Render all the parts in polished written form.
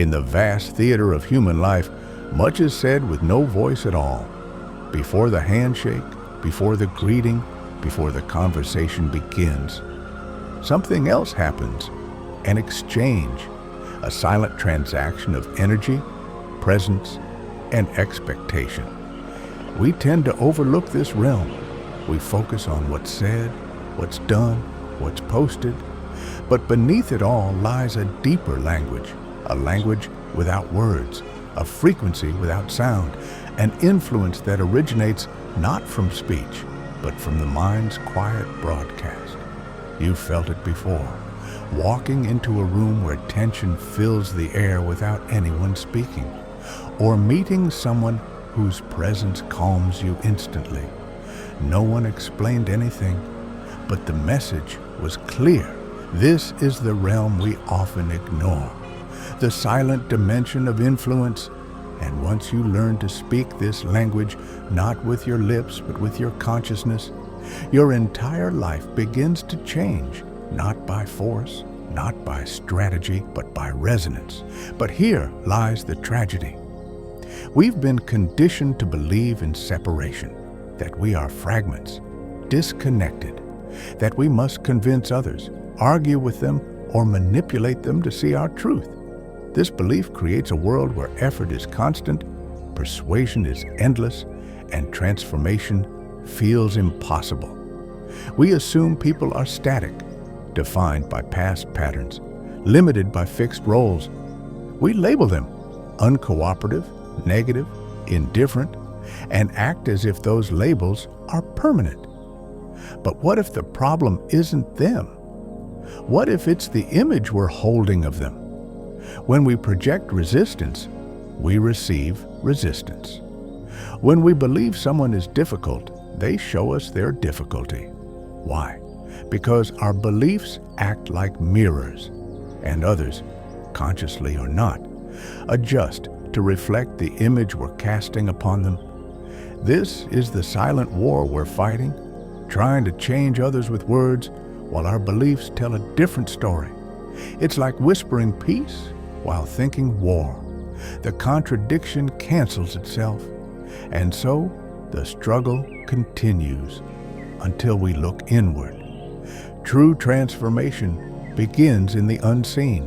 In the vast theater of human life, much is said with no voice at all. Before the handshake, before the greeting, before the conversation begins, something else happens, an exchange, a silent transaction of energy, presence, and expectation. We tend to overlook this realm. We focus on what's said, what's done, what's posted, but beneath it all lies a deeper language, a language without words, a frequency without sound, an influence that originates not from speech, but from the mind's quiet broadcast. You've felt it before, walking into a room where tension fills the air without anyone speaking, or meeting someone whose presence calms you instantly. No one explained anything, but the message was clear. This is the realm we often ignore, the silent dimension of influence. And once you learn to speak this language, not with your lips, but with your consciousness, your entire life begins to change, not by force, not by strategy, but by resonance. But here lies the tragedy. We've been conditioned to believe in separation, that we are fragments, disconnected, that we must convince others, argue with them, or manipulate them to see our truth. This belief creates a world where effort is constant, persuasion is endless, and transformation feels impossible. We assume people are static, defined by past patterns, limited by fixed roles. We label them uncooperative, negative, indifferent, and act as if those labels are permanent. But what if the problem isn't them? What if it's the image we're holding of them? When we project resistance, we receive resistance. When we believe someone is difficult, they show us their difficulty. Why? Because our beliefs act like mirrors, and others, consciously or not, adjust to reflect the image we're casting upon them. This is the silent war we're fighting, trying to change others with words while our beliefs tell a different story. It's like whispering peace while thinking war. The contradiction cancels itself, and so the struggle continues until we look inward. True transformation begins in the unseen.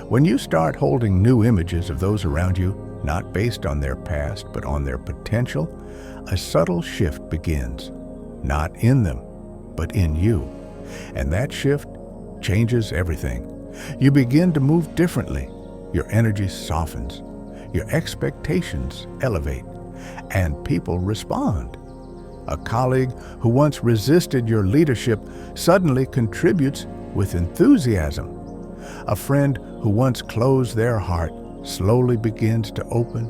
When you start holding new images of those around you, not based on their past but on their potential, a subtle shift begins, not in them, but in you. And that shift changes everything. You begin to move differently. Your energy softens. Your expectations elevate. And people respond. A colleague who once resisted your leadership suddenly contributes with enthusiasm. A friend who once closed their heart slowly begins to open.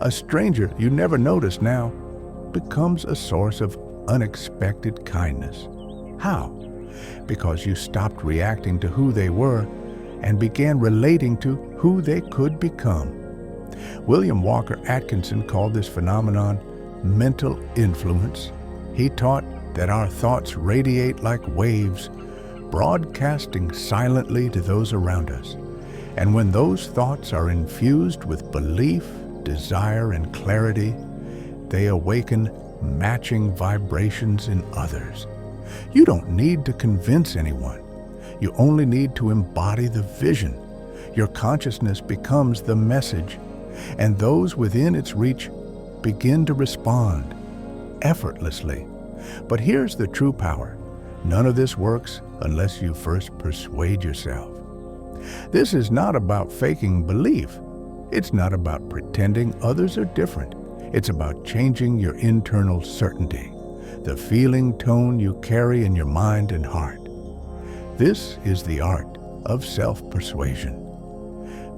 A stranger you never noticed now becomes a source of unexpected kindness. How? Because you stopped reacting to who they were and began relating to who they could become. William Walker Atkinson called this phenomenon mental influence. He taught that our thoughts radiate like waves, broadcasting silently to those around us. And when those thoughts are infused with belief, desire, and clarity, they awaken matching vibrations in others. You don't need to convince anyone. You only need to embody the vision. Your consciousness becomes the message, and those within its reach begin to respond effortlessly. But here's the true power. None of this works unless you first persuade yourself. This is not about faking belief. It's not about pretending others are different. It's about changing your internal certainty, the feeling tone you carry in your mind and heart. This is the art of self-persuasion.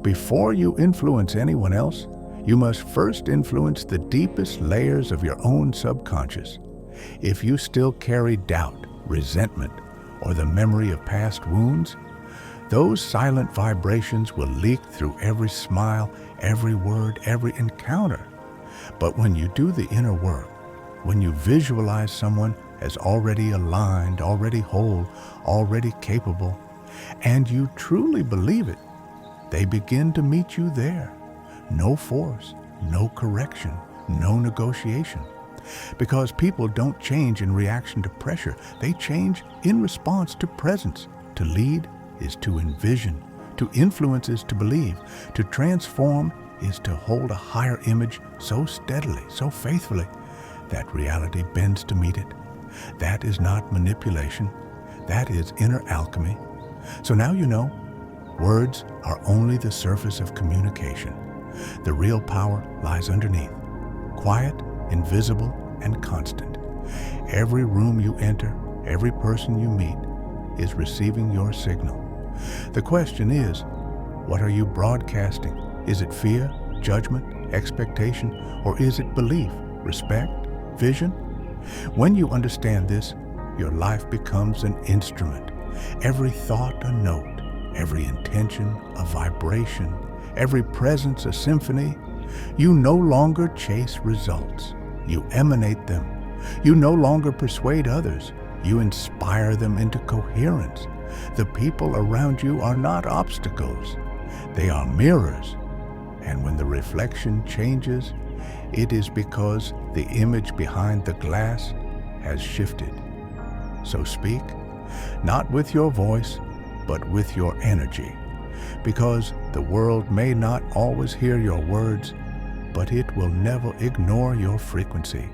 Before you influence anyone else, you must first influence the deepest layers of your own subconscious. If you still carry doubt, resentment, or the memory of past wounds, those silent vibrations will leak through every smile, every word, every encounter. But when you do the inner work, when you visualize someone as already aligned, already whole, already capable, and you truly believe it, they begin to meet you there. No force, no correction, no negotiation. Because people don't change in reaction to pressure. They change in response to presence. To lead is to envision. To influence is to believe. To transform is to hold a higher image so steadily, so faithfully, that reality bends to meet it. That is not manipulation. That is inner alchemy. So now you know, words are only the surface of communication. The real power lies underneath, quiet, invisible, and constant. Every room you enter, every person you meet, is receiving your signal. The question is, what are you broadcasting? Is it fear, judgment, expectation, or is it belief, respect, vision? When you understand this, your life becomes an instrument. Every thought a note, every intention a vibration, every presence a symphony. You no longer chase results. You emanate them. You no longer persuade others. You inspire them into coherence. The people around you are not obstacles. They are mirrors. And when the reflection changes, it is because the image behind the glass has shifted. So speak, not with your voice, but with your energy. Because the world may not always hear your words, but it will never ignore your frequency.